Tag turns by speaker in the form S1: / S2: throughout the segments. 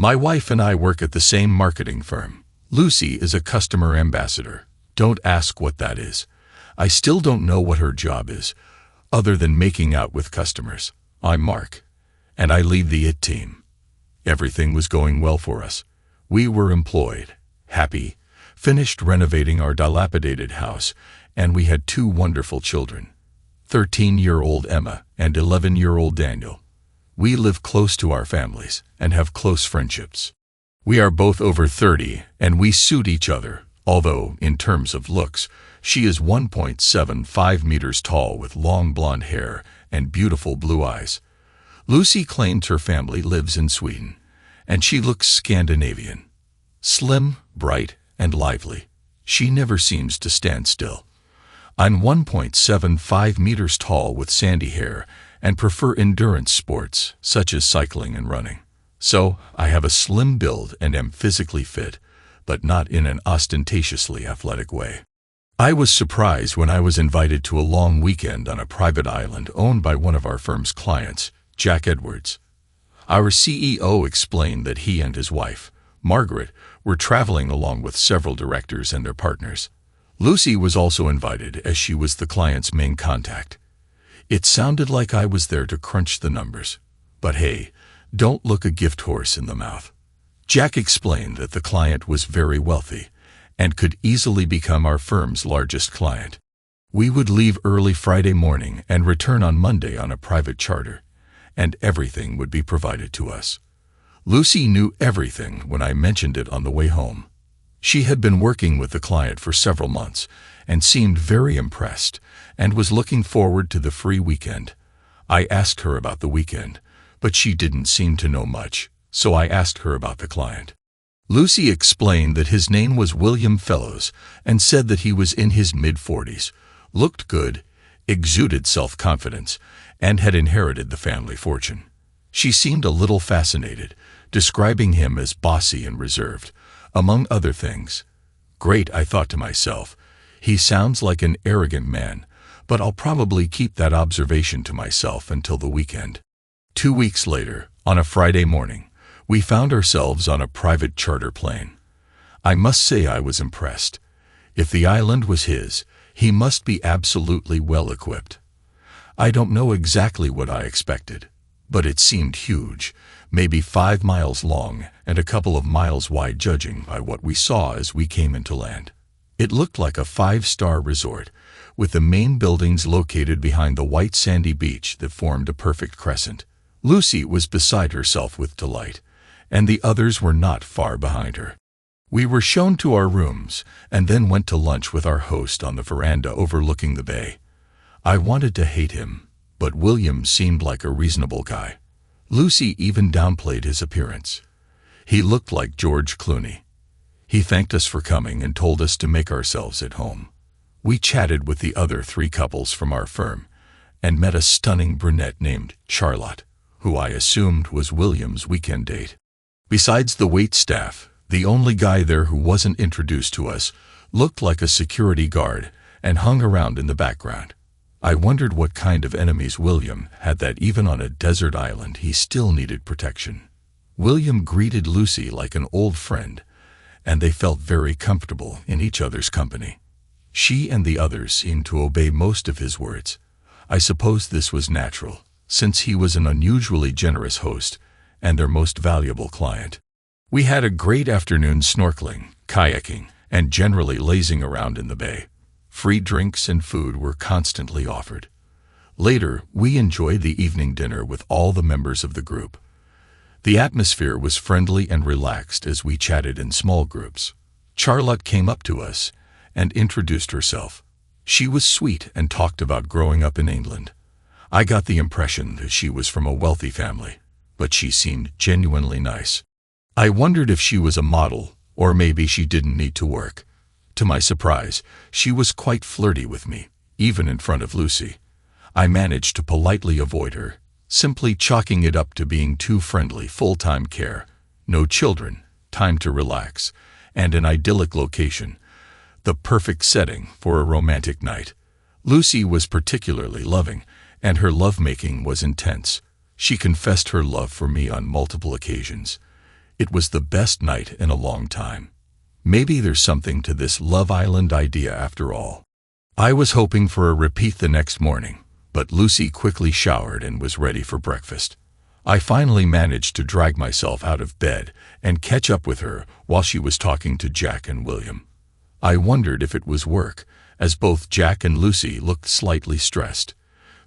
S1: My wife and I work at the same marketing firm. Lucy is a customer ambassador. Don't ask what that is. I still don't know what her job is, other than making out with customers. I'm Mark, and I lead the IT team. Everything was going well for us. We were employed, happy, finished renovating our dilapidated house, and we had 2 wonderful children, 13-year-old Emma and 11-year-old Daniel. We live close to our families and have close friendships. We are both over 30, and we suit each other, although, in terms of looks, she is 1.75 meters tall with long blonde hair and beautiful blue eyes. Lucy claims her family lives in Sweden, and she looks Scandinavian. Slim, bright, and lively. She never seems to stand still. I'm 1.75 meters tall with sandy hair and prefer endurance sports such as cycling and running. So, I have a slim build and am physically fit, but not in an ostentatiously athletic way. I was surprised when I was invited to a long weekend on a private island owned by one of our firm's clients, Jack Edwards. Our CEO explained that he and his wife, Margaret, were traveling along with several directors and their partners. Lucy was also invited as she was the client's main contact. It sounded like I was there to crunch the numbers. But hey, don't look a gift horse in the mouth. Jack explained that the client was very wealthy and could easily become our firm's largest client. We would leave early Friday morning and return on Monday on a private charter, and everything would be provided to us. Lucy knew everything when I mentioned it on the way home. She had been working with the client for several months and seemed very impressed and was looking forward to the free weekend. I asked her about the weekend, but she didn't seem to know much, so I asked her about the client. Lucy explained that his name was William Fellows and said that he was in his mid-40s, looked good, exuded self-confidence, and had inherited the family fortune. She seemed a little fascinated, describing him as bossy and reserved, among other things. Great, I thought to myself. He sounds like an arrogant man, but I'll probably keep that observation to myself until the weekend. 2 weeks later, on a Friday morning, we found ourselves on a private charter plane. I must say I was impressed. If the island was his, he must be absolutely well-equipped. I don't know exactly what I expected, but it seemed huge, maybe 5 miles long and a couple of miles wide judging by what we saw as we came into land. It looked like a 5-star resort, with the main buildings located behind the white sandy beach that formed a perfect crescent. Lucy was beside herself with delight, and the others were not far behind her. We were shown to our rooms and then went to lunch with our host on the veranda overlooking the bay. I wanted to hate him, but William seemed like a reasonable guy. Lucy even downplayed his appearance. He looked like George Clooney. He thanked us for coming and told us to make ourselves at home. We chatted with the other 3 couples from our firm and met a stunning brunette named Charlotte, who I assumed was William's weekend date. Besides the wait staff, the only guy there who wasn't introduced to us looked like a security guard and hung around in the background. I wondered what kind of enemies William had that even on a desert island he still needed protection. William greeted Lucy like an old friend, and they felt very comfortable in each other's company. She and the others seemed to obey most of his words. I suppose this was natural, since he was an unusually generous host and their most valuable client. We had a great afternoon snorkeling, kayaking, and generally lazing around in the bay. Free drinks and food were constantly offered. Later, we enjoyed the evening dinner with all the members of the group. The atmosphere was friendly and relaxed as we chatted in small groups. Charlotte came up to us and introduced herself. She was sweet and talked about growing up in England. I got the impression that she was from a wealthy family, but she seemed genuinely nice. I wondered if she was a model, or maybe she didn't need to work. To my surprise, she was quite flirty with me, even in front of Lucy. I managed to politely avoid her, simply chalking it up to being too friendly. Full-time care, no children, time to relax, and an idyllic location. The perfect setting for a romantic night. Lucy was particularly loving, and her lovemaking was intense. She confessed her love for me on multiple occasions. It was the best night in a long time. Maybe there's something to this Love Island idea after all. I was hoping for a repeat the next morning, but Lucy quickly showered and was ready for breakfast. I finally managed to drag myself out of bed and catch up with her while she was talking to Jack and William. I wondered if it was work, as both Jack and Lucy looked slightly stressed.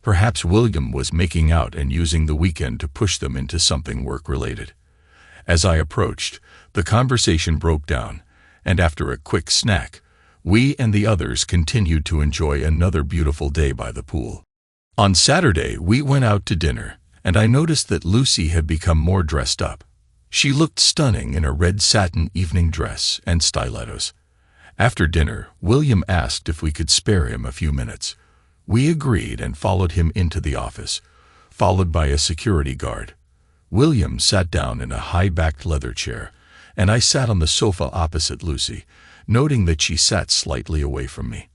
S1: Perhaps William was making out and using the weekend to push them into something work-related. As I approached, the conversation broke down, and after a quick snack, we and the others continued to enjoy another beautiful day by the pool. On Saturday, we went out to dinner, and I noticed that Lucy had become more dressed up. She looked stunning in a red satin evening dress and stilettos. After dinner, William asked if we could spare him a few minutes. We agreed and followed him into the office, followed by a security guard. William sat down in a high-backed leather chair, and I sat on the sofa opposite Lucy, noting that she sat slightly away from me.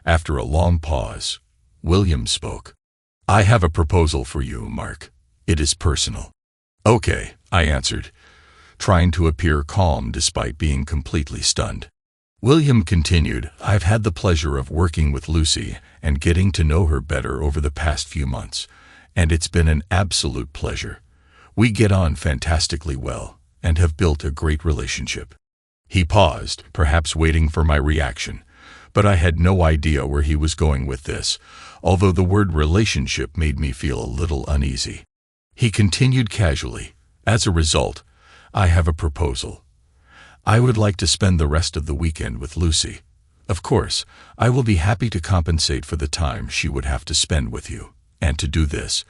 S1: After a long pause, William spoke. "I have a proposal for you, Mark. It is personal." "Okay," I answered, trying to appear calm despite being completely stunned. William continued, "I've had the pleasure of working with Lucy and getting to know her better over the past few months, and it's been an absolute pleasure. We get on fantastically well and have built a great relationship." He paused, perhaps waiting for my reaction, but I had no idea where he was going with this, although the word relationship made me feel a little uneasy. He continued casually, "As a result, I have a proposal. I would like to spend the rest of the weekend with Lucy. Of course, I will be happy to compensate for the time she would have to spend with you, and to do this,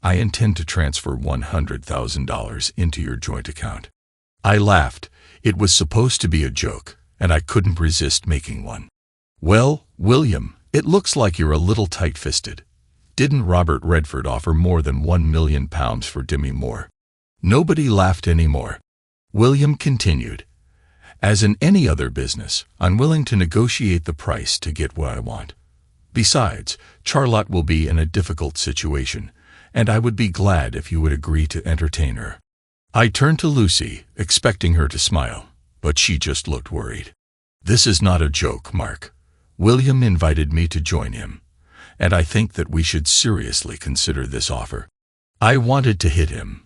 S1: I intend to transfer $100,000 into your joint account." I laughed. It was supposed to be a joke, and I couldn't resist making one. "Well, William, it looks like you're a little tight-fisted. Didn't Robert Redford offer more than £1 million for Demi Moore?" Nobody laughed anymore. William continued, "As in any other business, I'm willing to negotiate the price to get what I want. Besides, Charlotte will be in a difficult situation, and I would be glad if you would agree to entertain her." I turned to Lucy, expecting her to smile, but she just looked worried. "This is not a joke, Mark. William invited me to join him, and I think that we should seriously consider this offer." I wanted to hit him,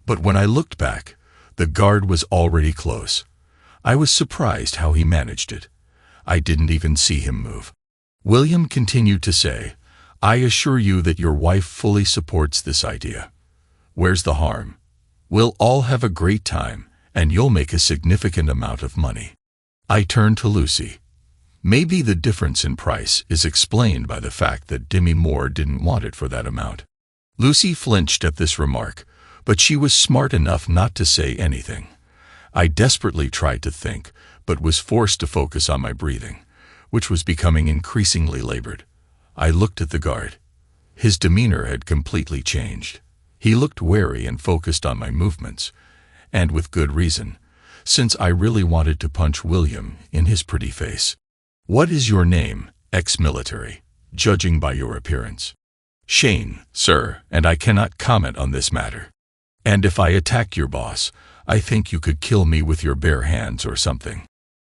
S1: but when I looked back, the guard was already close. I was surprised how he managed it. I didn't even see him move. William continued to say, "I assure you that your wife fully supports this idea. Where's the harm? We'll all have a great time, and you'll make a significant amount of money." I turned to Lucy. Maybe the difference in price is explained by the fact that Demi Moore didn't want it for that amount. Lucy flinched at this remark, but she was smart enough not to say anything. I desperately tried to think, but was forced to focus on my breathing, which was becoming increasingly labored. I looked at the guard. His demeanor had completely changed. He looked wary and focused on my movements, and with good reason, since I really wanted to punch William in his pretty face. "What is your name, ex-military, judging by your appearance?" "Shane, sir, and I cannot comment on this matter. And if I attack your boss, I think you could kill me with your bare hands or something."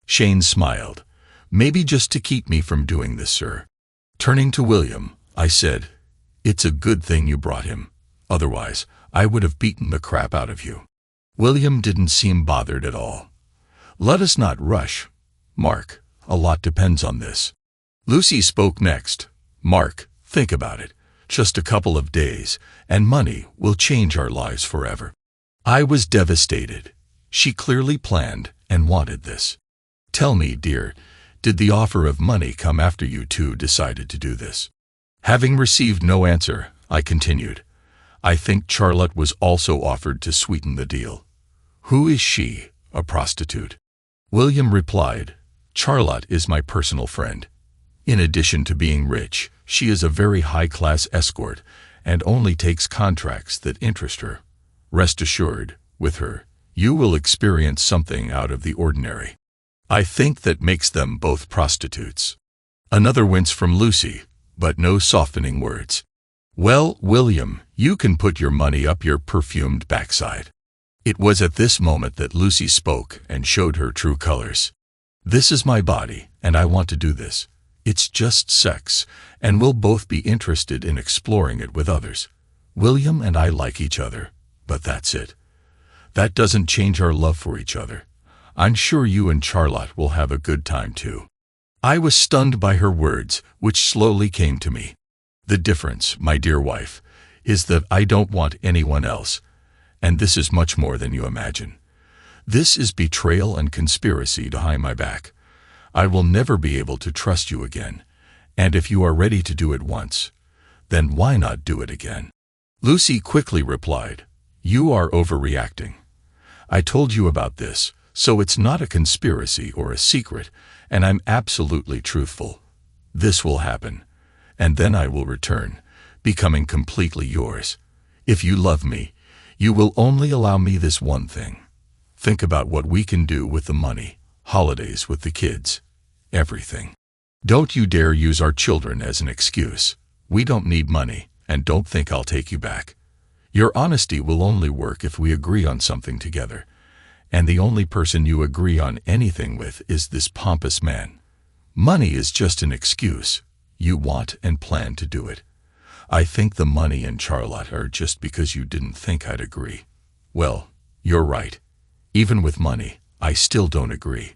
S1: Shane smiled. "Maybe just to keep me from doing this, sir." Turning to William, I said, "It's a good thing you brought him. Otherwise, I would have beaten the crap out of you." William didn't seem bothered at all. "Let us not rush, Mark. A lot depends on this." Lucy spoke next. "Mark, think about it. Just a couple of days, and money will change our lives forever." I was devastated. She clearly planned and wanted this. "Tell me, dear, did the offer of money come after you two decided to do this?" Having received no answer, I continued, "I think Charlotte was also offered to sweeten the deal." "Who is she? A prostitute?" William replied, "Charlotte is my personal friend. In addition to being rich, she is a very high-class escort and only takes contracts that interest her. Rest assured, with her, you will experience something out of the ordinary. I think that makes them both prostitutes." Another wince from Lucy, but no softening words. "Well, William, you can put your money up your perfumed backside. It was at this moment that Lucy spoke and showed her true colors. "This is my body, and I want to do this. It's just sex, and we'll both be interested in exploring it with others. William and I like each other, but that's it. That doesn't change our love for each other. I'm sure you and Charlotte will have a good time too." I was stunned by her words, which slowly came to me. "The difference, my dear wife, is that I don't want anyone else, and this is much more than you imagine. This is betrayal and conspiracy behind my back. I will never be able to trust you again, and if you are ready to do it once, then why not do it again?" Lucy quickly replied, "You are overreacting. I told you about this, so it's not a conspiracy or a secret, and I'm absolutely truthful. This will happen, and then I will return, becoming completely yours. If you love me, you will only allow me this one thing. Think about what we can do with the money, holidays with the kids, everything. Don't you dare use our children as an excuse. We don't need money, and don't think I'll take you back. Your honesty will only work if we agree on something together, and the only person you agree on anything with is this pompous man. Money is just an excuse. You want and plan to do it. I think the money and Charlotte are just because you didn't think I'd agree. Well, you're right. Even with money, I still don't agree."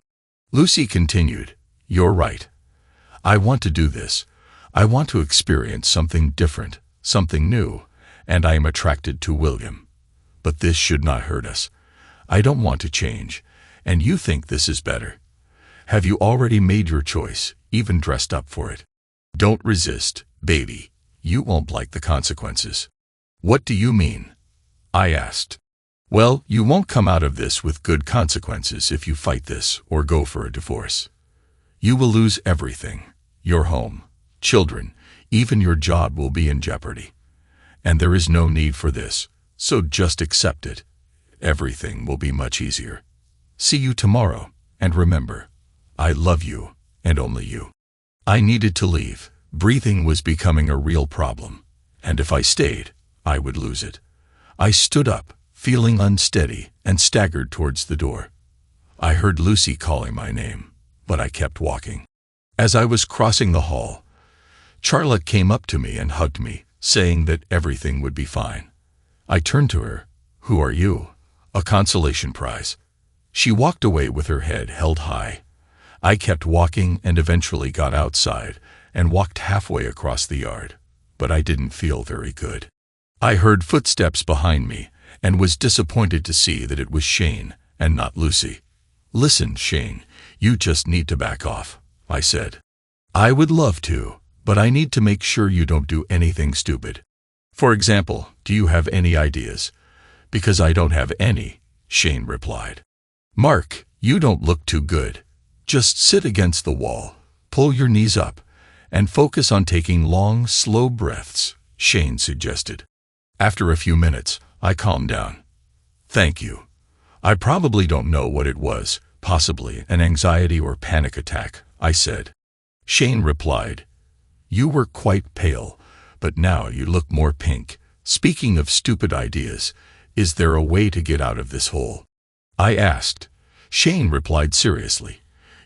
S1: Lucy continued, "You're right. I want to do this. I want to experience something different, something new, and I am attracted to William. But this should not hurt us. I don't want to change, and you think this is better. Have you already made your choice, even dressed up for it? Don't resist, baby. You won't like the consequences." "What do you mean?" I asked. "Well, you won't come out of this with good consequences if you fight this or go for a divorce. You will lose everything. Your home, children, even your job will be in jeopardy. And there is no need for this, so just accept it. Everything will be much easier. See you tomorrow, and remember, I love you, and only you." I needed to leave. Breathing was becoming a real problem, and if I stayed, I would lose it. I stood up, feeling unsteady, and staggered towards the door. I heard Lucy calling my name, but I kept walking. As I was crossing the hall, Charlotte came up to me and hugged me, saying that everything would be fine. I turned to her. "Who are you?" A consolation prize. She walked away with her head held high. I kept walking and eventually got outside and walked halfway across the yard, but I didn't feel very good. I heard footsteps behind me and was disappointed to see that it was Shane and not Lucy. "Listen, Shane, you just need to back off," I said. "I would love to, but I need to make sure you don't do anything stupid. For example, do you have any ideas?" "Because I don't have any," Shane replied. "Mark, you don't look too good. Just sit against the wall, pull your knees up, and focus on taking long, slow breaths," Shane suggested. After a few minutes, I calmed down. "Thank you. I probably don't know what it was, possibly an anxiety or panic attack," I said. Shane replied, "You were quite pale, but now you look more pink. Speaking of stupid ideas, is there a way to get out of this hole?" I asked. Shane replied seriously,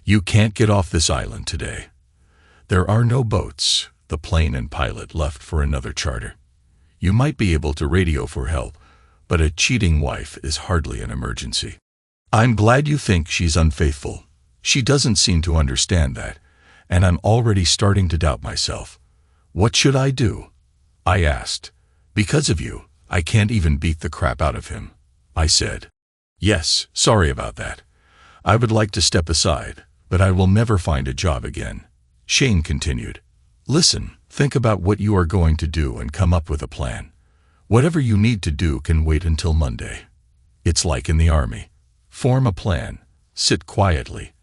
S1: "You can't get off this island today. There are no boats. The plane and pilot left for another charter. You might be able to radio for help, but a cheating wife is hardly an emergency. I'm glad you think she's unfaithful. She doesn't seem to understand that, and I'm already starting to doubt myself. What should I do?" I asked. "Because of you, I can't even beat the crap out of him," I said. "Yes, sorry about that. I would like to step aside, but I will never find a job again," Shane continued. "Listen, think about what you are going to do and come up with a plan. Whatever you need to do can wait until Monday. It's like in the army. Form a plan, sit quietly,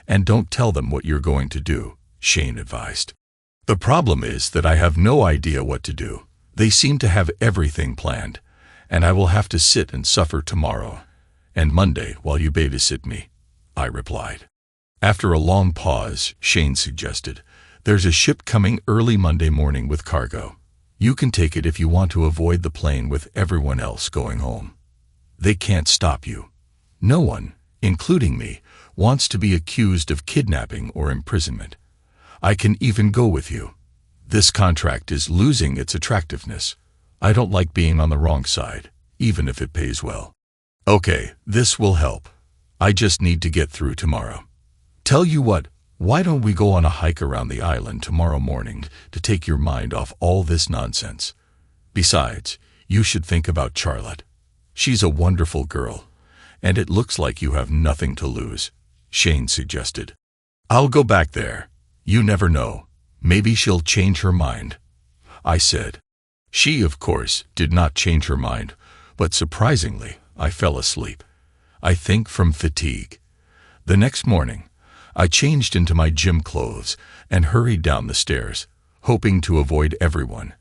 S1: and don't tell them what you're going to do," Shane advised. "The problem is that I have no idea what to do. They seem to have everything planned, and I will have to sit and suffer tomorrow and Monday while you babysit me," I replied. After a long pause, Shane suggested, "There's a ship coming early Monday morning with cargo. You can take it if you want to avoid the plane with everyone else going home." They can't stop you. No one, including me, wants to be accused of kidnapping or imprisonment. I can even go with you. This contract is losing its attractiveness. I don't like being on the wrong side, even if it pays well. Okay, this will help. I just need to get through tomorrow. Tell you what, why don't we go on a hike around the island tomorrow morning to take your mind off all this nonsense? Besides, you should think about Charlotte. She's a wonderful girl, and it looks like you have nothing to lose, Shane suggested. I'll go back there. You never know. Maybe she'll change her mind, I said. She, of course, did not change her mind, but surprisingly, I fell asleep. I think from fatigue. The next morning, I changed into my gym clothes and hurried down the stairs, hoping to avoid everyone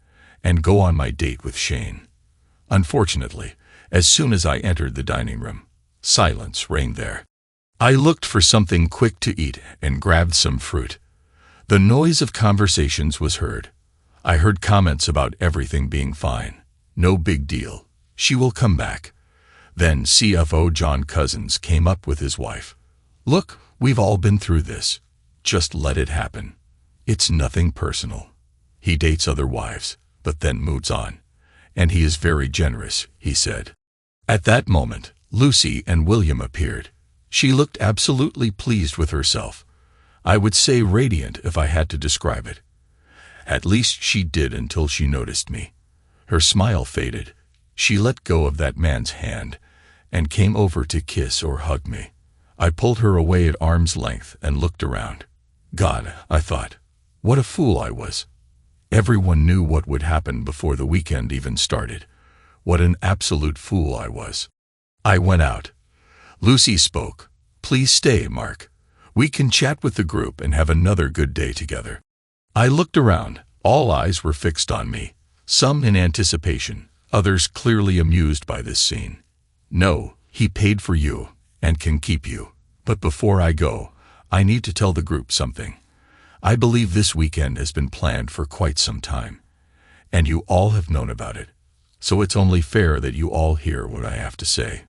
S1: and go on my date with Shane. Unfortunately, as soon as I entered the dining room, silence reigned there. I looked for something quick to eat and grabbed some fruit. The noise of conversations was heard. I heard comments about everything being fine. No big deal. She will come back. Then CFO John Cousins came up with his wife. Look, we've all been through this. Just let it happen. It's nothing personal. He dates other wives, but then moves on. And he is very generous, he said. At that moment, Lucy and William appeared. She looked absolutely pleased with herself. I would say radiant if I had to describe it. At least she did until she noticed me. Her smile faded. She let go of that man's hand and came over to kiss or hug me. I pulled her away at arm's length and looked around. God, I thought, what a fool I was. Everyone knew what would happen before the weekend even started. What an absolute fool I was. I went out. Lucy spoke. Please stay, Mark. We can chat with the group and have another good day together. I looked around. All eyes were fixed on me, some in anticipation, others clearly amused by this scene. No, he paid for you and can keep you. But before I go, I need to tell the group something. I believe this weekend has been planned for quite some time, and you all have known about it. So it's only fair that you all hear what I have to say.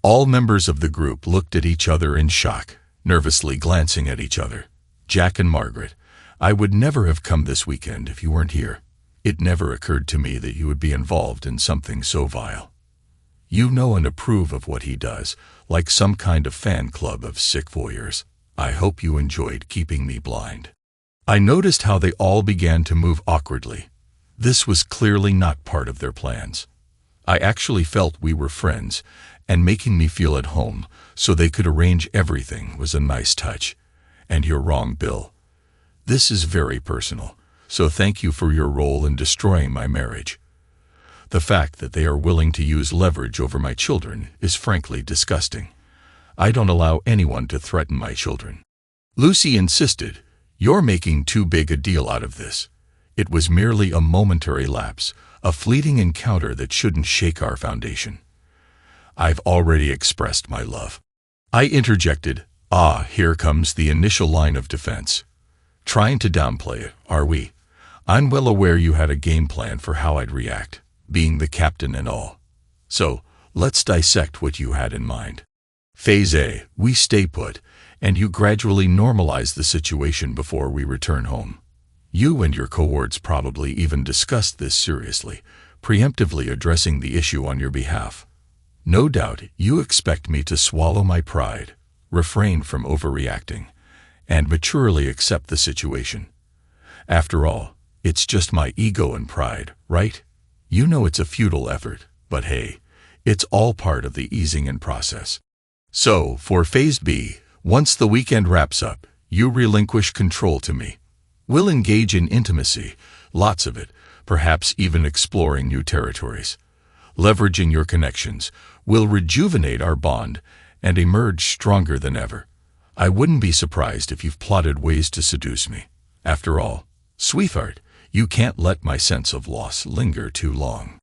S1: All members of the group looked at each other in shock, nervously glancing at each other. Jack and Margaret, I would never have come this weekend if you weren't here. It never occurred to me that you would be involved in something so vile. You know and approve of what he does, like some kind of fan club of sick voyeurs. I hope you enjoyed keeping me blind. I noticed how they all began to move awkwardly. This was clearly not part of their plans. I actually felt we were friends, and making me feel at home so they could arrange everything was a nice touch. And you're wrong, Bill. This is very personal, so thank you for your role in destroying my marriage. The fact that they are willing to use leverage over my children is frankly disgusting. I don't allow anyone to threaten my children. Lucy insisted, you're making too big a deal out of this. It was merely a momentary lapse, a fleeting encounter that shouldn't shake our foundation. I've already expressed my love. I interjected, here comes the initial line of defense. Trying to downplay it, are we? I'm well aware you had a game plan for how I'd react, being the captain and all. So, let's dissect what you had in mind. Phase A, we stay put, and you gradually normalize the situation before we return home. You and your cohorts probably even discussed this seriously, preemptively addressing the issue on your behalf. No doubt you expect me to swallow my pride, refrain from overreacting, and maturely accept the situation. After all, it's just my ego and pride, right? You know it's a futile effort, but hey, it's all part of the easing in process. So, for Phase B, once the weekend wraps up, you relinquish control to me. We'll engage in intimacy, lots of it, perhaps even exploring new territories. Leveraging your connections, we'll rejuvenate our bond and emerge stronger than ever. I wouldn't be surprised if you've plotted ways to seduce me. After all, sweetheart, you can't let my sense of loss linger too long.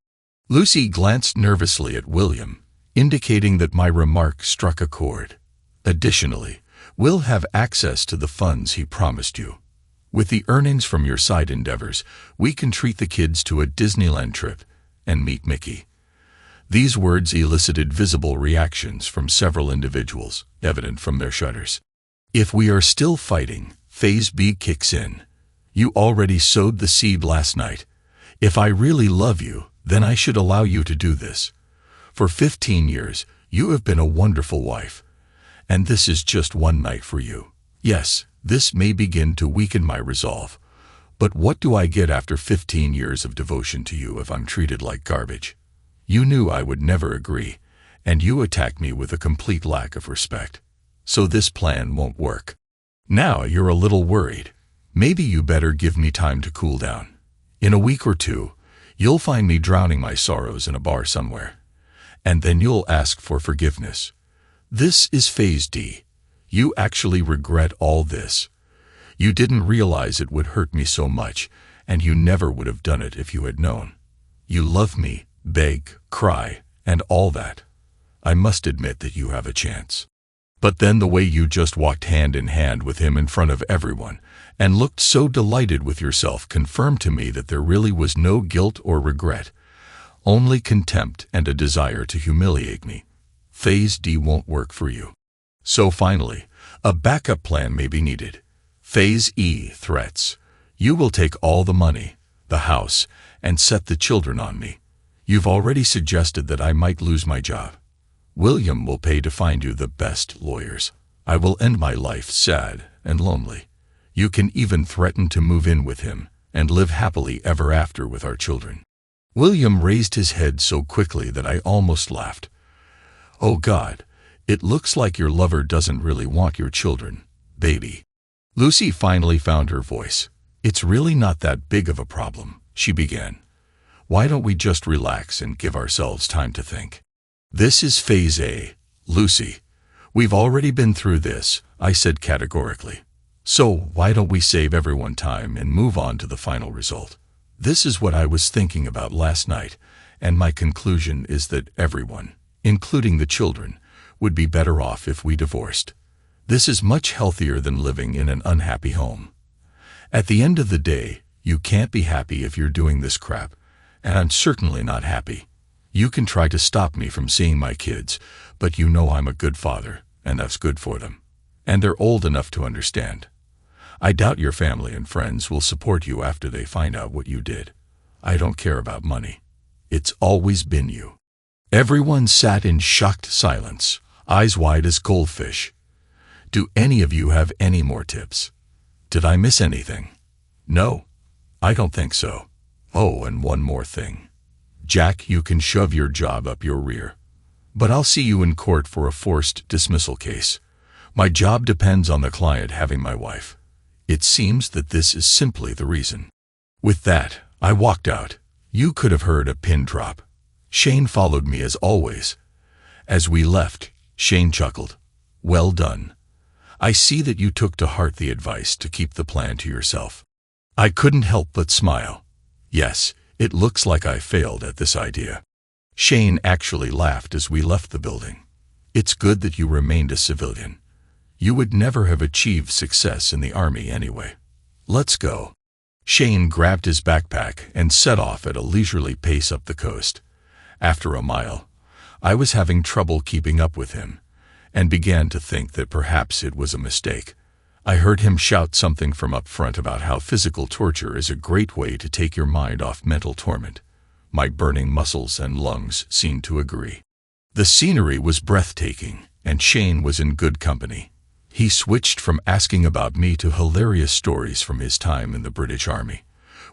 S1: Lucy glanced nervously at William, indicating that my remark struck a chord. Additionally, we'll have access to the funds he promised you. With the earnings from your side endeavors, we can treat the kids to a Disneyland trip and meet Mickey. These words elicited visible reactions from several individuals, evident from their shudders. If we are still fighting, phase B kicks in. You already sowed the seed last night. If I really love you, then I should allow you to do this. For 15 years, you have been a wonderful wife. And this is just one night for you. Yes, this may begin to weaken my resolve. But what do I get after 15 years of devotion to you if I'm treated like garbage? You knew I would never agree, and you attack me with a complete lack of respect. So this plan won't work. Now you're a little worried. Maybe you better give me time to cool down. In a week or two, you'll find me drowning my sorrows in a bar somewhere. And then you'll ask for forgiveness. This is phase D. You actually regret all this. You didn't realize it would hurt me so much, and you never would have done it if you had known. You love me, beg, cry, and all that. I must admit that you have a chance. But then the way you just walked hand in hand with him in front of everyone and looked so delighted with yourself confirmed to me that there really was no guilt or regret, only contempt and a desire to humiliate me. Phase D won't work for you. So finally, a backup plan may be needed. Phase E, threats. You will take all the money, the house, and set the children on me. You've already suggested that I might lose my job. William will pay to find you the best lawyers. I will end my life sad and lonely. You can even threaten to move in with him and live happily ever after with our children. William raised his head so quickly that I almost laughed. Oh God, it looks like your lover doesn't really want your children, baby. Lucy finally found her voice. It's really not that big of a problem, she began. Why don't we just relax and give ourselves time to think? This is phase A, Lucy. We've already been through this, I said categorically. So why don't we save everyone time and move on to the final result? This is what I was thinking about last night, and my conclusion is that everyone, including the children, would be better off if we divorced. This is much healthier than living in an unhappy home. At the end of the day, you can't be happy if you're doing this crap, and I'm certainly not happy. You can try to stop me from seeing my kids, but you know I'm a good father, and that's good for them. And they're old enough to understand. I doubt your family and friends will support you after they find out what you did. I don't care about money. It's always been you. Everyone sat in shocked silence, eyes wide as goldfish. Do any of you have any more tips? Did I miss anything? No, I don't think so. Oh, and one more thing. Jack, you can shove your job up your rear. But I'll see you in court for a forced dismissal case. My job depends on the client having my wife. It seems that this is simply the reason. With that, I walked out. You could have heard a pin drop. Shane followed me as always. As we left, Shane chuckled. Well done. I see that you took to heart the advice to keep the plan to yourself. I couldn't help but smile. Yes, it looks like I failed at this idea. Shane actually laughed as we left the building. It's good that you remained a civilian. You would never have achieved success in the army anyway. Let's go. Shane grabbed his backpack and set off at a leisurely pace up the coast. After a mile, I was having trouble keeping up with him, and began to think that perhaps it was a mistake. I heard him shout something from up front about how physical torture is a great way to take your mind off mental torment. My burning muscles and lungs seemed to agree. The scenery was breathtaking, and Shane was in good company. He switched from asking about me to hilarious stories from his time in the British Army.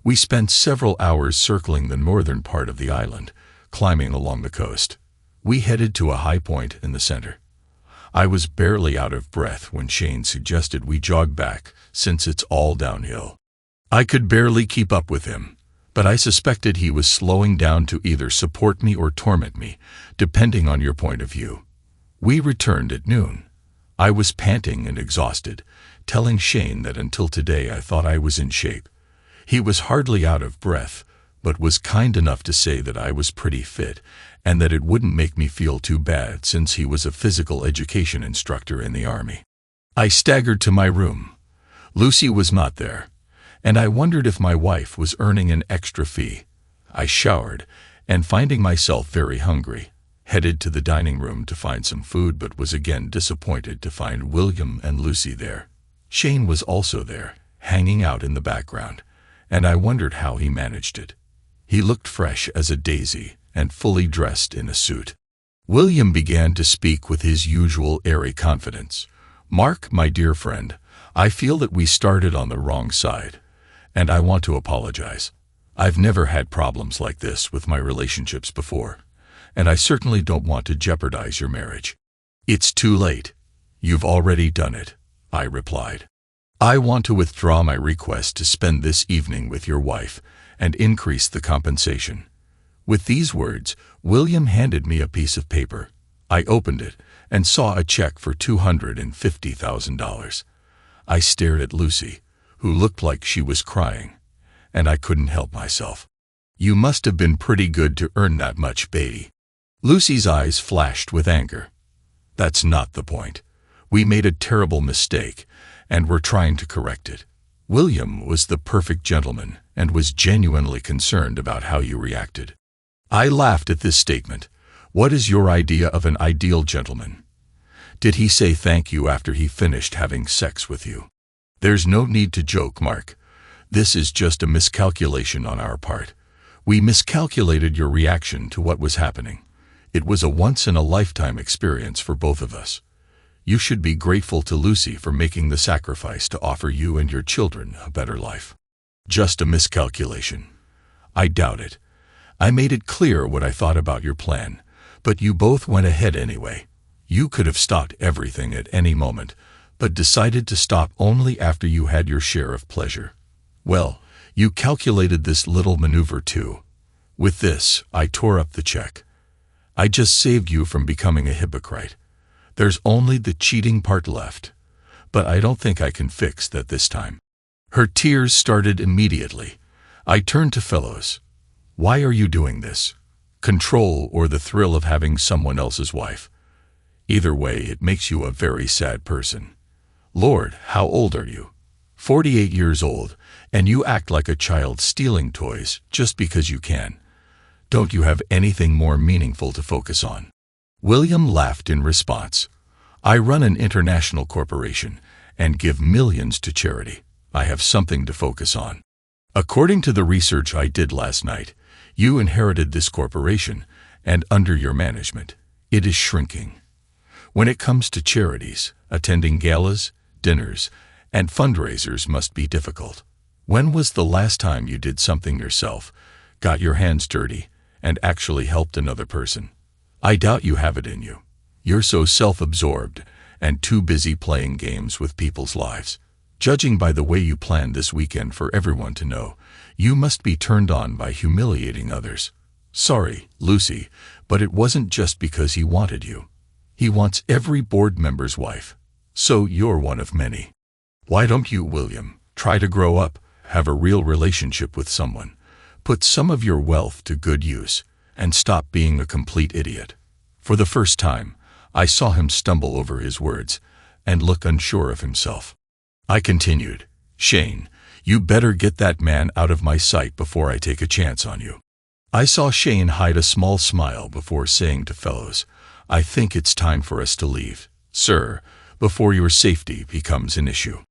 S1: We spent several hours circling the northern part of the island, climbing along the coast. We headed to a high point in the center. I was barely out of breath when Shane suggested we jog back, since it's all downhill. I could barely keep up with him, but I suspected he was slowing down to either support me or torment me, depending on your point of view. We returned at noon. I was panting and exhausted, telling Shane that until today I thought I was in shape. He was hardly out of breath, but was kind enough to say that I was pretty fit, and that it wouldn't make me feel too bad since he was a physical education instructor in the army. I staggered to my room. Lucy was not there, and I wondered if my wife was earning an extra fee. I showered and finding myself very hungry, headed to the dining room to find some food, but was again disappointed to find William and Lucy there. Shane was also there, hanging out in the background, and I wondered how he managed it. He looked fresh as a daisy and fully dressed in a suit. William began to speak with his usual airy confidence. "Mark, my dear friend, I feel that we started on the wrong side, and I want to apologize. I've never had problems like this with my relationships before, and I certainly don't want to jeopardize your marriage." "It's too late. You've already done it," I replied. "I want to withdraw my request to spend this evening with your wife and increase the compensation." With these words, William handed me a piece of paper. I opened it and saw a check for $250,000. I stared at Lucy, who looked like she was crying, and I couldn't help myself. "You must have been pretty good to earn that much, Beatty." Lucy's eyes flashed with anger. "That's not the point. We made a terrible mistake, and we're trying to correct it." William was the perfect gentleman and was genuinely concerned about how you reacted. I laughed at this statement. "What is your idea of an ideal gentleman? Did he say thank you after he finished having sex with you?" "There's no need to joke, Mark. This is just a miscalculation on our part. We miscalculated your reaction to what was happening. It was a once-in-a-lifetime experience for both of us. You should be grateful to Lucy for making the sacrifice to offer you and your children a better life." "Just a miscalculation? I doubt it. I made it clear what I thought about your plan, but you both went ahead anyway. You could have stopped everything at any moment, but decided to stop only after you had your share of pleasure. Well, you calculated this little maneuver too." With this, I tore up the check. "I just saved you from becoming a hypocrite. There's only the cheating part left, but I don't think I can fix that this time." Her tears started immediately. I turned to Fellows. "Why are you doing this? Control or the thrill of having someone else's wife? Either way, it makes you a very sad person. Lord, how old are you? 48 years old, and you act like a child stealing toys just because you can. Don't you have anything more meaningful to focus on?" William laughed in response. "I run an international corporation and give millions to charity. I have something to focus on. According to the research I did last night, you inherited this corporation, and under your management, it is shrinking. When it comes to charities, attending galas, dinners, and fundraisers must be difficult. When was the last time you did something yourself, got your hands dirty, and actually helped another person? I doubt you have it in you. You're so self-absorbed and too busy playing games with people's lives. Judging by the way you planned this weekend for everyone to know, you must be turned on by humiliating others. Sorry, Lucy, but it wasn't just because he wanted you. He wants every board member's wife. So you're one of many. Why don't you, William, try to grow up, have a real relationship with someone, put some of your wealth to good use, and stop being a complete idiot?" For the first time, I saw him stumble over his words and look unsure of himself. I continued, "Shane, you better get that man out of my sight before I take a chance on you." I saw Shane hide a small smile before saying to Fellows, "I think it's time for us to leave, sir, before your safety becomes an issue."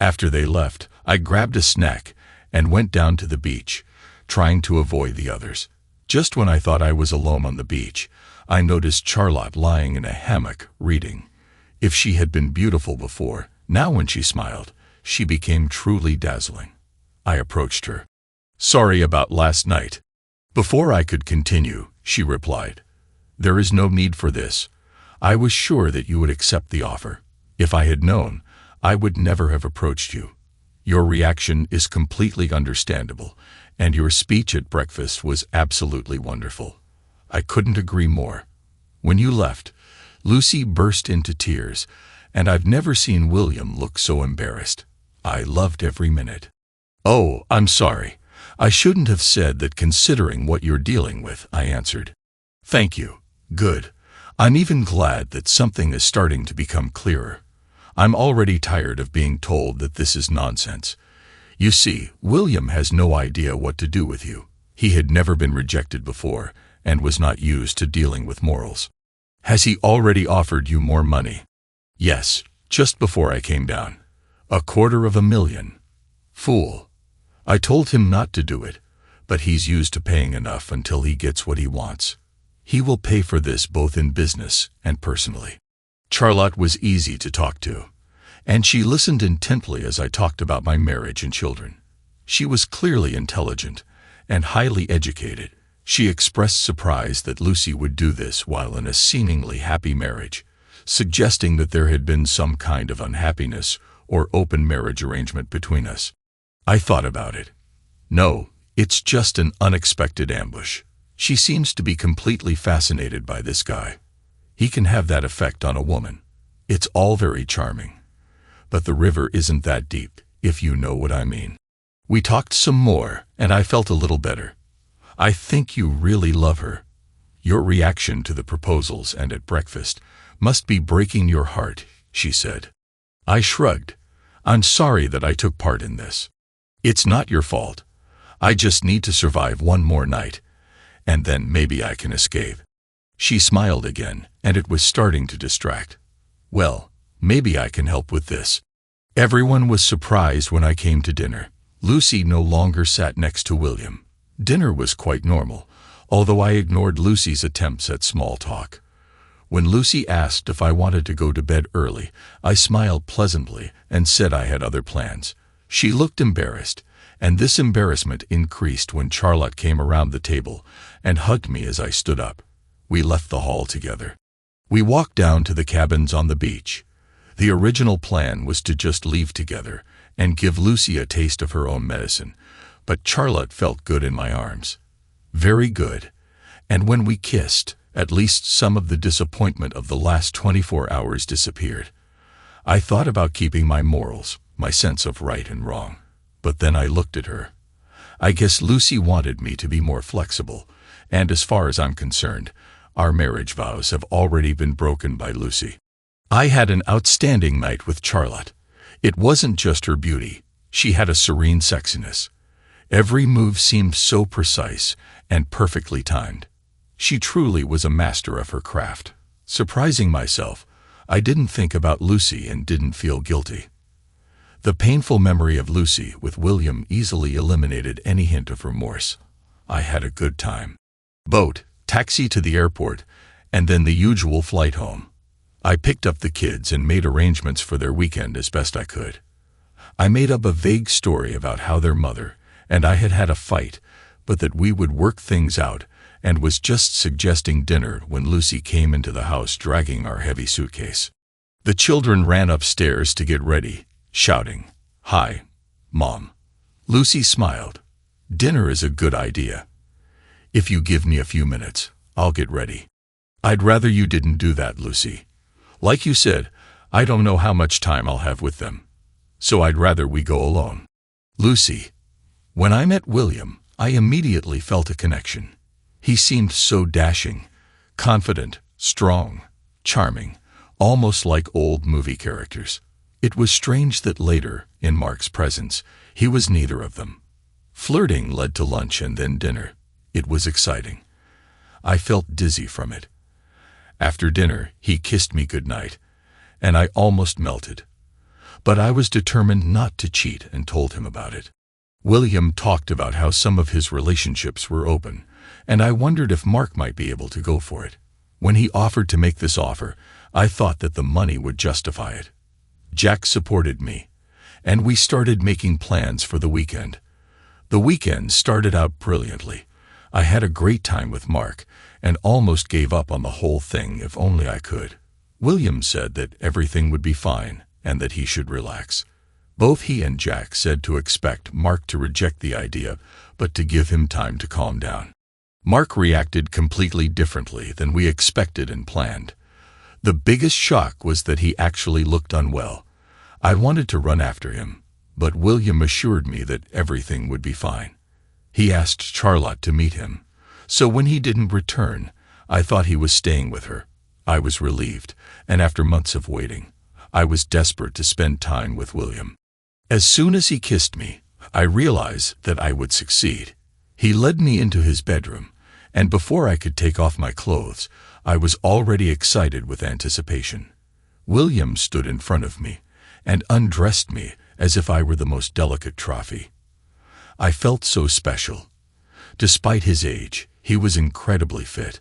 S1: After they left, I grabbed a snack and went down to the beach, trying to avoid the others. Just when I thought I was alone on the beach, I noticed Charlotte lying in a hammock, reading. If she had been beautiful before, now when she smiled, she became truly dazzling. I approached her. "Sorry about last night." Before I could continue, she replied, "There is no need for this. I was sure that you would accept the offer. If I had known, I would never have approached you. Your reaction is completely understandable, and your speech at breakfast was absolutely wonderful. I couldn't agree more." When you left, Lucy burst into tears, and I've never seen William look so embarrassed. I loved every minute. "Oh, I'm sorry. I shouldn't have said that considering what you're dealing with," I answered. "Thank you. Good. I'm even glad that something is starting to become clearer. I'm already tired of being told that this is nonsense. You see, William has no idea what to do with you. He had never been rejected before and was not used to dealing with morals. "Has he already offered you more money?" "Yes, just before I came down. $250,000. Fool. I told him not to do it, but he's used to paying enough until he gets what he wants. He will pay for this both in business and personally." Charlotte was easy to talk to, and she listened intently as I talked about my marriage and children. She was clearly intelligent and highly educated. She expressed surprise that Lucy would do this while in a seemingly happy marriage, suggesting that there had been some kind of unhappiness or open marriage arrangement between us. I thought about it. No, it's just an unexpected ambush. She seems to be completely fascinated by this guy. He can have that effect on a woman. It's all very charming. But the river isn't that deep, if you know what I mean. We talked some more, and I felt a little better. "I think you really love her. Your reaction to the proposals and at breakfast must be breaking your heart," she said. I shrugged. "I'm sorry that I took part in this. It's not your fault. I just need to survive one more night, and then maybe I can escape." She smiled again, and it was starting to distract. "Well, maybe I can help with this." Everyone was surprised when I came to dinner. Lucy no longer sat next to William. Dinner was quite normal, although I ignored Lucy's attempts at small talk. When Lucy asked if I wanted to go to bed early, I smiled pleasantly and said I had other plans. She looked embarrassed, and this embarrassment increased when Charlotte came around the table and hugged me as I stood up. We left the hall together. We walked down to the cabins on the beach. The original plan was to just leave together and give Lucy a taste of her own medicine, but Charlotte felt good in my arms. Very good. And when we kissed, at least some of the disappointment of the last 24 hours disappeared. I thought about keeping my morals, my sense of right and wrong. But then I looked at her. I guess Lucy wanted me to be more flexible, and as far as I'm concerned, our marriage vows have already been broken by Lucy. I had an outstanding night with Charlotte. It wasn't just her beauty. She had a serene sexiness. Every move seemed so precise and perfectly timed. She truly was a master of her craft. Surprising myself, I didn't think about Lucy and didn't feel guilty. The painful memory of Lucy with William easily eliminated any hint of remorse. I had a good time. Boat, taxi to the airport, and then the usual flight home. I picked up the kids and made arrangements for their weekend as best I could. I made up a vague story about how their mother and I had had a fight, but that we would work things out, and was just suggesting dinner when Lucy came into the house dragging our heavy suitcase. The children ran upstairs to get ready, shouting, "Hi, Mom." Lucy smiled. "Dinner is a good idea. If you give me a few minutes, I'll get ready." "I'd rather you didn't do that, Lucy. Like you said, I don't know how much time I'll have with them. So I'd rather we go alone." "Lucy." When I met William, I immediately felt a connection. He seemed so dashing, confident, strong, charming, almost like old movie characters. It was strange that later, in Mark's presence, he was neither of them. Flirting led to lunch and then dinner. It was exciting. I felt dizzy from it. After dinner, he kissed me goodnight, and I almost melted. But I was determined not to cheat and told him about it. William talked about how some of his relationships were open, and I wondered if Mark might be able to go for it. When he offered to make this offer, I thought that the money would justify it. Jack supported me, and we started making plans for the weekend. The weekend started out brilliantly. I had a great time with Mark, and almost gave up on the whole thing if only I could. William said that everything would be fine, and that he should relax. Both he and Jack said to expect Mark to reject the idea, but to give him time to calm down. Mark reacted completely differently than we expected and planned. The biggest shock was that he actually looked unwell. I wanted to run after him, but William assured me that everything would be fine. He asked Charlotte to meet him, so when he didn't return, I thought he was staying with her. I was relieved, and after months of waiting, I was desperate to spend time with William. As soon as he kissed me, I realized that I would succeed. He led me into his bedroom, and before I could take off my clothes, I was already excited with anticipation. William stood in front of me and undressed me as if I were the most delicate trophy. I felt so special. Despite his age, he was incredibly fit.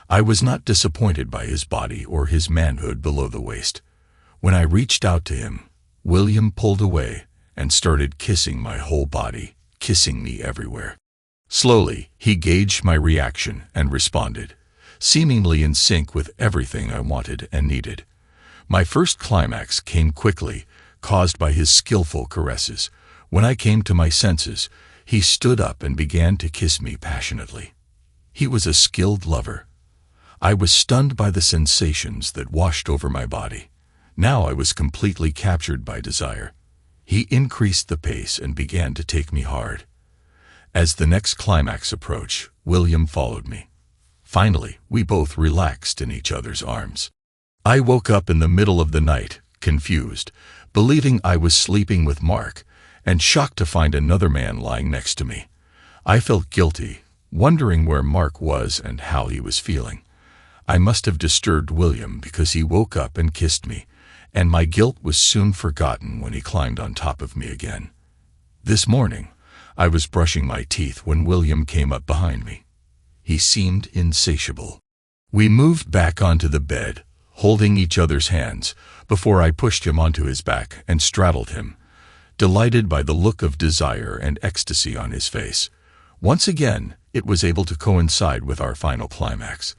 S1: I was not disappointed by his body or his manhood below the waist. When I reached out to him, William pulled away and started kissing my whole body, kissing me everywhere. Slowly, he gauged my reaction and responded, seemingly in sync with everything I wanted and needed. My first climax came quickly, caused by his skillful caresses. When I came to my senses, he stood up and began to kiss me passionately. He was a skilled lover. I was stunned by the sensations that washed over my body. Now I was completely captured by desire. He increased the pace and began to take me hard. As the next climax approached, William followed me. Finally, we both relaxed in each other's arms. I woke up in the middle of the night, confused, believing I was sleeping with Mark, and shocked to find another man lying next to me. I felt guilty, wondering where Mark was and how he was feeling. I must have disturbed William because he woke up and kissed me, and my guilt was soon forgotten when he climbed on top of me again. This morning, I was brushing my teeth when William came up behind me. He seemed insatiable. We moved back onto the bed, holding each other's hands, before I pushed him onto his back and straddled him, delighted by the look of desire and ecstasy on his face. Once again, it was able to coincide with our final climax.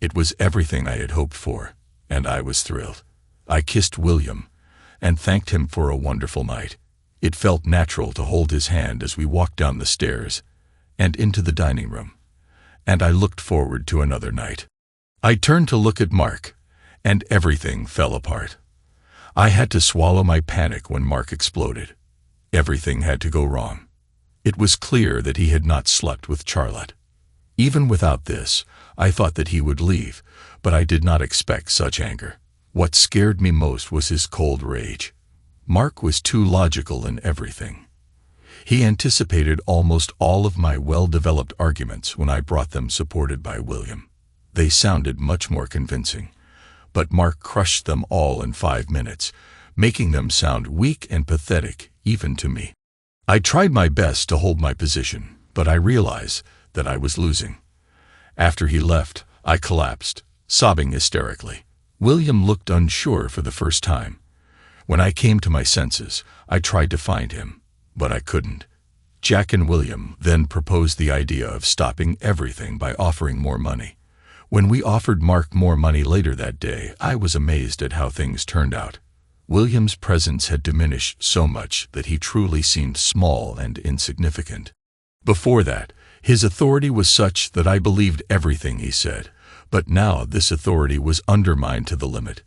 S1: It was everything I had hoped for, and I was thrilled. I kissed William and thanked him for a wonderful night. It felt natural to hold his hand as we walked down the stairs and into the dining room, and I looked forward to another night. I turned to look at Mark, and everything fell apart. I had to swallow my panic when Mark exploded. Everything had to go wrong. It was clear that he had not slept with Charlotte. Even without this, I thought that he would leave, but I did not expect such anger. What scared me most was his cold rage. Mark was too logical in everything. He anticipated almost all of my well-developed arguments when I brought them supported by William. They sounded much more convincing, but Mark crushed them all in 5 minutes, making them sound weak and pathetic even to me. I tried my best to hold my position, but I realized that I was losing. After he left, I collapsed, sobbing hysterically. William looked unsure for the first time. When I came to my senses, I tried to find him, but I couldn't. Jack and William then proposed the idea of stopping everything by offering more money. When we offered Mark more money later that day, I was amazed at how things turned out. William's presence had diminished so much that he truly seemed small and insignificant. Before that, his authority was such that I believed everything he said, but now this authority was undermined to the limit.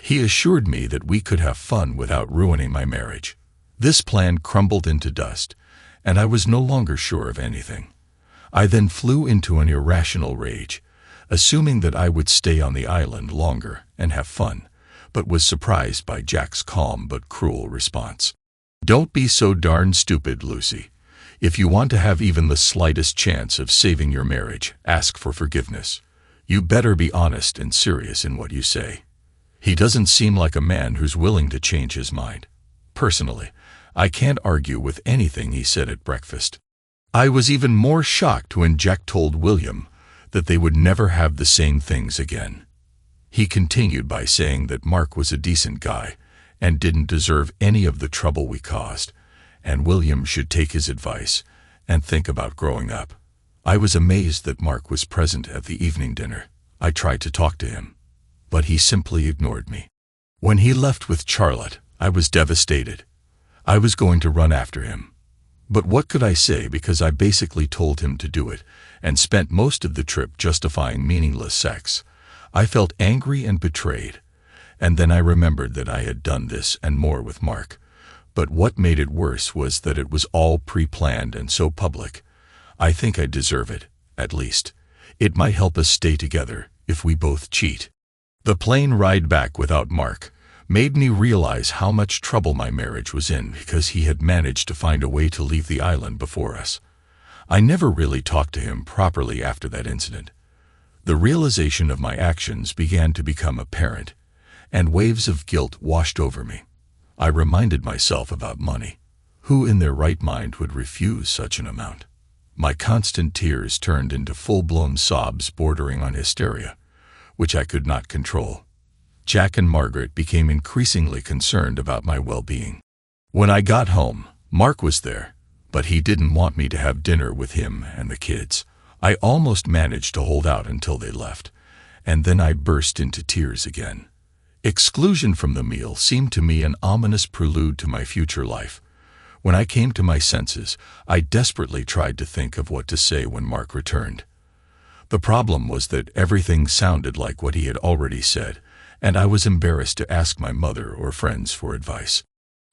S1: He assured me that we could have fun without ruining my marriage. This plan crumbled into dust, and I was no longer sure of anything. I then flew into an irrational rage, assuming that I would stay on the island longer and have fun, but was surprised by Jack's calm but cruel response. "Don't be so darn stupid, Lucy. If you want to have even the slightest chance of saving your marriage, ask for forgiveness. You better be honest and serious in what you say. He doesn't seem like a man who's willing to change his mind. Personally, I can't argue with anything he said at breakfast." I was even more shocked when Jack told William that they would never have the same things again. He continued by saying that Mark was a decent guy and didn't deserve any of the trouble we caused, and William should take his advice and think about growing up. I was amazed that Mark was present at the evening dinner. I tried to talk to him, but he simply ignored me. When he left with Charlotte, I was devastated. I was going to run after him. But what could I say, because I basically told him to do it and spent most of the trip justifying meaningless sex. I felt angry and betrayed, and then I remembered that I had done this and more with Mark. But what made it worse was that it was all pre-planned and so public. I think I deserve it, at least. It might help us stay together if we both cheat. The plane ride back without Mark made me realize how much trouble my marriage was in because he had managed to find a way to leave the island before us. I never really talked to him properly after that incident. The realization of my actions began to become apparent, and waves of guilt washed over me. I reminded myself about money. Who in their right mind would refuse such an amount? My constant tears turned into full-blown sobs bordering on hysteria, which I could not control. Jack and Margaret became increasingly concerned about my well-being. When I got home, Mark was there, but he didn't want me to have dinner with him and the kids. I almost managed to hold out until they left, and then I burst into tears again. Exclusion from the meal seemed to me an ominous prelude to my future life. When I came to my senses, I desperately tried to think of what to say when Mark returned. The problem was that everything sounded like what he had already said, and I was embarrassed to ask my mother or friends for advice.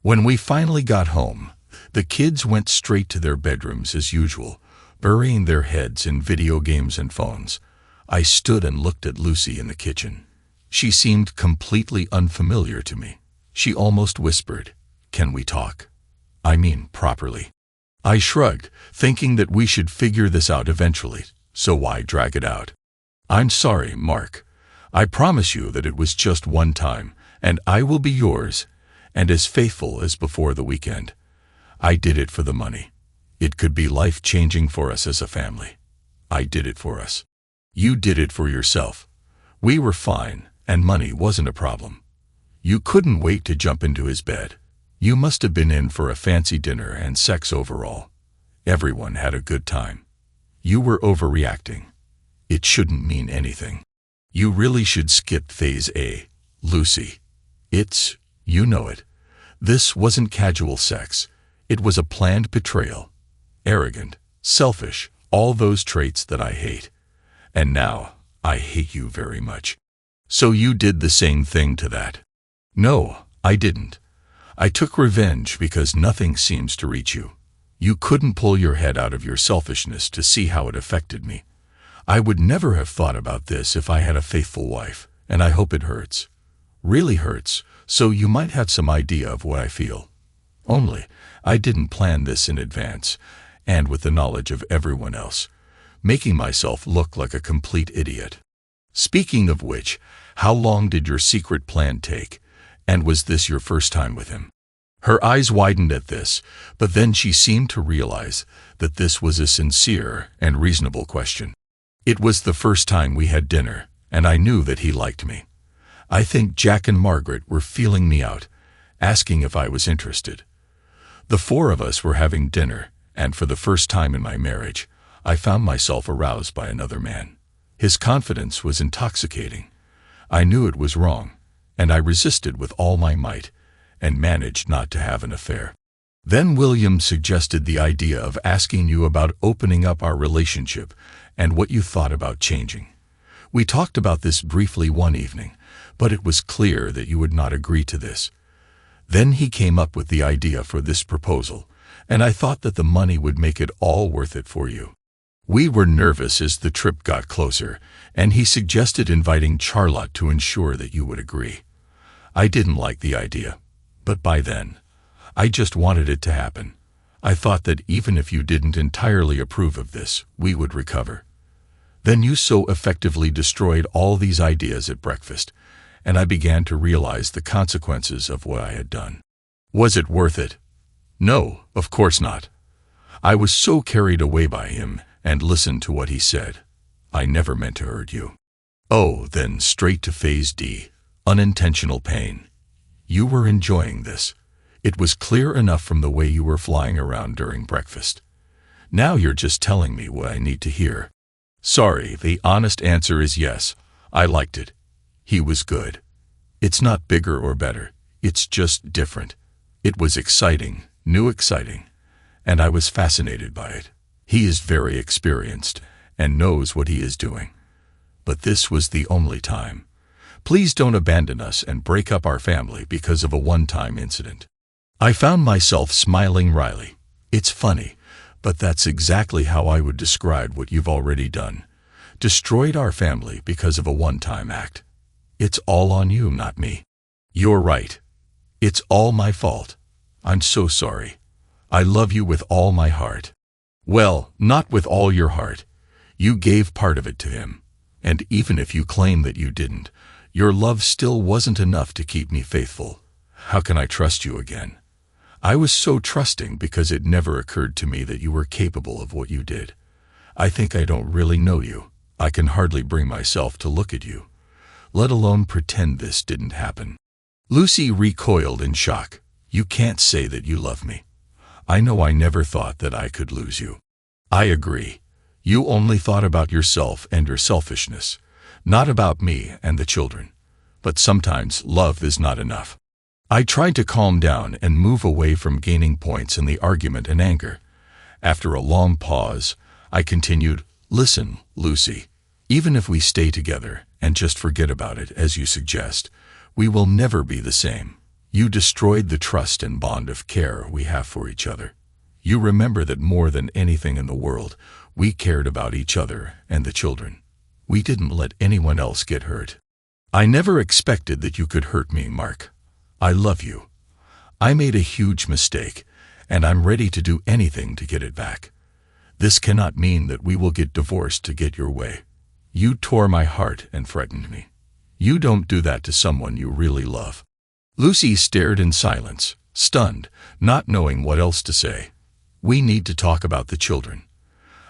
S1: When we finally got home, the kids went straight to their bedrooms as usual, burying their heads in video games and phones. I stood and looked at Lucy in the kitchen. She seemed completely unfamiliar to me. She almost whispered, "Can we talk? I mean, properly." I shrugged, thinking that we should figure this out eventually, so why drag it out? "I'm sorry, Mark. I promise you that it was just one time, and I will be yours, and as faithful as before the weekend. I did it for the money. It could be life-changing for us as a family. I did it for us. You did it for yourself. We were fine, and money wasn't a problem. You couldn't wait to jump into his bed. You must have been in for a fancy dinner and sex overall. Everyone had a good time. You were overreacting. It shouldn't mean anything. You really should skip phase A, Lucy. You know it. This wasn't casual sex. It was a planned betrayal. Arrogant, selfish, all those traits that I hate. And now, I hate you very much. So you did the same thing to that?" "No, I didn't. I took revenge because nothing seems to reach you. You couldn't pull your head out of your selfishness to see how it affected me. I would never have thought about this if I had a faithful wife, and I hope it hurts. Really hurts, so you might have some idea of what I feel. Only, I didn't plan this in advance, and with the knowledge of everyone else, making myself look like a complete idiot. Speaking of which, how long did your secret plan take, and was this your first time with him?" Her eyes widened at this, but then she seemed to realize that this was a sincere and reasonable question. "It was the first time we had dinner, and I knew that he liked me. I think Jack and Margaret were feeling me out, asking if I was interested. The four of us were having dinner, and for the first time in my marriage, I found myself aroused by another man. His confidence was intoxicating. I knew it was wrong, and I resisted with all my might, and managed not to have an affair. Then William suggested the idea of asking you about opening up our relationship and what you thought about changing. We talked about this briefly one evening, but it was clear that you would not agree to this. Then he came up with the idea for this proposal, and I thought that the money would make it all worth it for you. We were nervous as the trip got closer, and he suggested inviting Charlotte to ensure that you would agree. I didn't like the idea, but by then, I just wanted it to happen. I thought that even if you didn't entirely approve of this, we would recover. Then you so effectively destroyed all these ideas at breakfast, and I began to realize the consequences of what I had done. Was it worth it? No, of course not. I was so carried away by him and listened to what he said. I never meant to hurt you. Oh, then straight to phase D, unintentional pain. You were enjoying this. It was clear enough from the way you were flying around during breakfast. Now you're just telling me what I need to hear. Sorry, the honest answer is yes, I liked it. He was good. It's not bigger or better, it's just different. It was exciting, new exciting, and I was fascinated by it. He is very experienced and knows what he is doing. But this was the only time. Please don't abandon us and break up our family because of a one-time incident. I found myself smiling wryly. It's funny, but that's exactly how I would describe what you've already done. Destroyed our family because of a one-time act. It's all on you, not me. You're right. It's all my fault. I'm so sorry. I love you with all my heart. Well, not with all your heart. You gave part of it to him. And even if you claim that you didn't, your love still wasn't enough to keep me faithful. How can I trust you again? I was so trusting because it never occurred to me that you were capable of what you did. I think I don't really know you. I can hardly bring myself to look at you, let alone pretend this didn't happen." Lucy recoiled in shock. "You can't say that you love me. I know I never thought that I could lose you." "I agree. You only thought about yourself and your selfishness, not about me and the children. But sometimes love is not enough." I tried to calm down and move away from gaining points in the argument and anger. After a long pause, I continued, "Listen, Lucy, even if we stay together and just forget about it, as you suggest, we will never be the same. You destroyed the trust and bond of care we have for each other. You remember that more than anything in the world, we cared about each other and the children. We didn't let anyone else get hurt. I never expected that you could hurt me, Mark. I love you. I made a huge mistake, and I'm ready to do anything to get it back. This cannot mean that we will get divorced to get your way. You tore my heart and threatened me. You don't do that to someone you really love." Lucy stared in silence, stunned, not knowing what else to say. "We need to talk about the children.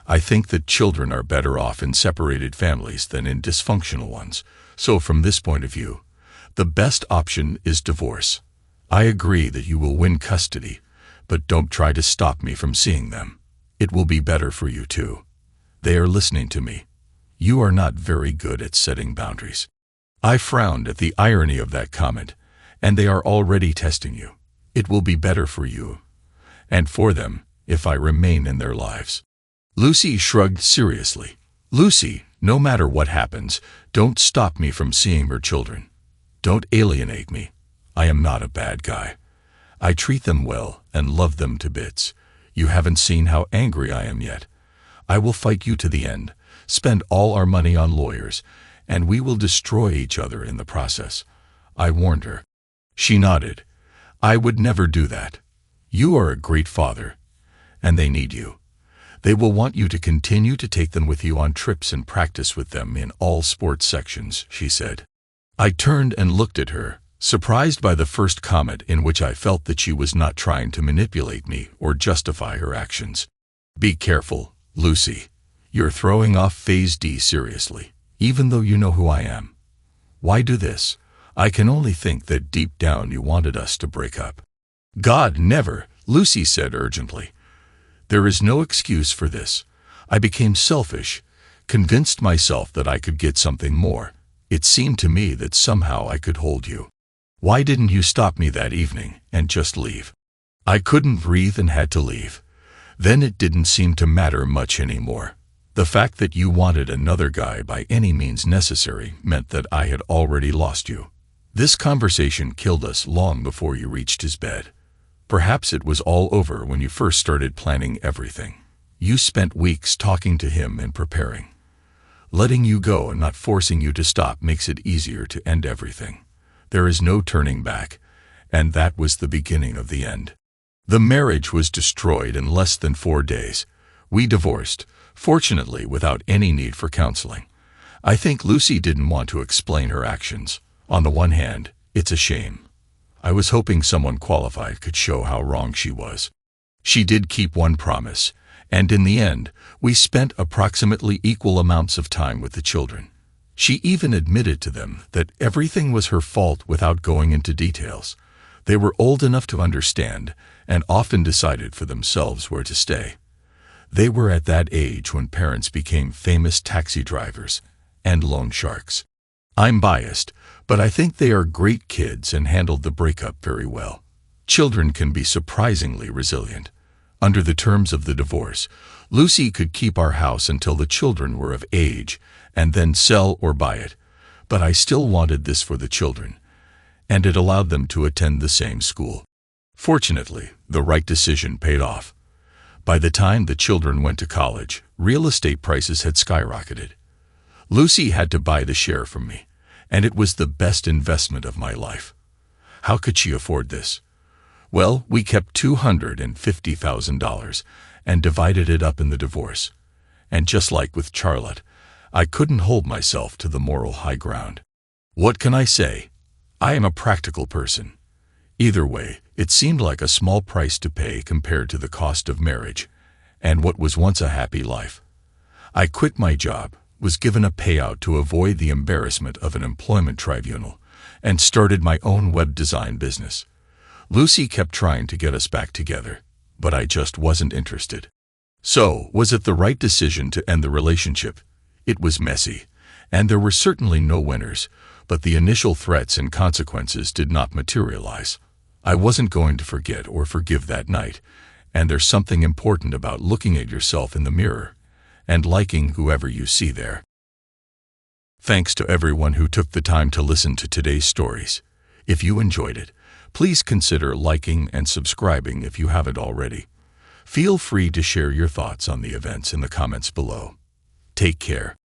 S1: I think that children are better off in separated families than in dysfunctional ones, so from this point of view, the best option is divorce. I agree that you will win custody, but don't try to stop me from seeing them. It will be better for you too. They are listening to me. You are not very good at setting boundaries." I frowned at the irony of that comment, "and they are already testing you. It will be better for you, and for them, if I remain in their lives." Lucy shrugged seriously. "Lucy, no matter what happens, don't stop me from seeing your children. Don't alienate me. I am not a bad guy. I treat them well and love them to bits. You haven't seen how angry I am yet. I will fight you to the end, spend all our money on lawyers, and we will destroy each other in the process." I warned her. She nodded. "I would never do that. You are a great father, and they need you. They will want you to continue to take them with you on trips and practice with them in all sports sections," she said. I turned and looked at her, surprised by the first comment in which I felt that she was not trying to manipulate me or justify her actions. "Be careful, Lucy. You're throwing off Phase D seriously, even though you know who I am. Why do this? I can only think that deep down you wanted us to break up." "God, never," Lucy said urgently. "There is no excuse for this. I became selfish, convinced myself that I could get something more. It seemed to me that somehow I could hold you. Why didn't you stop me that evening and just leave?" I couldn't breathe and had to leave. Then it didn't seem to matter much anymore. The fact that you wanted another guy by any means necessary meant that I had already lost you. This conversation killed us long before you reached his bed. Perhaps it was all over when you first started planning everything. You spent weeks talking to him and preparing. Letting you go and not forcing you to stop makes it easier to end everything. There is no turning back, and that was the beginning of the end. The marriage was destroyed in less than 4 days. We divorced, fortunately without any need for counseling. I think Lucy didn't want to explain her actions. On the one hand, it's a shame. I was hoping someone qualified could show how wrong she was. She did keep one promise, and in the end, we spent approximately equal amounts of time with the children. She even admitted to them that everything was her fault without going into details. They were old enough to understand and often decided for themselves where to stay. They were at that age when parents became famous taxi drivers and loan sharks. I'm biased, but I think they are great kids and handled the breakup very well. Children can be surprisingly resilient. Under the terms of the divorce, Lucy could keep our house until the children were of age and then sell or buy it, but I still wanted this for the children, and it allowed them to attend the same school. Fortunately, the right decision paid off. By the time the children went to college, real estate prices had skyrocketed. Lucy had to buy the share from me, and it was the best investment of my life. How could she afford this? Well, we kept $250,000 and divided it up in the divorce. And just like with Charlotte, I couldn't hold myself to the moral high ground. What can I say? I am a practical person. Either way, it seemed like a small price to pay compared to the cost of marriage and what was once a happy life. I quit my job, was given a payout to avoid the embarrassment of an employment tribunal, and started my own web design business. Lucy kept trying to get us back together, but I just wasn't interested. So, was it the right decision to end the relationship? It was messy, and there were certainly no winners, but the initial threats and consequences did not materialize. I wasn't going to forget or forgive that night, and there's something important about looking at yourself in the mirror and liking whoever you see there. Thanks to everyone who took the time to listen to today's stories. If you enjoyed it, please consider liking and subscribing if you haven't already. Feel free to share your thoughts on the events in the comments below. Take care.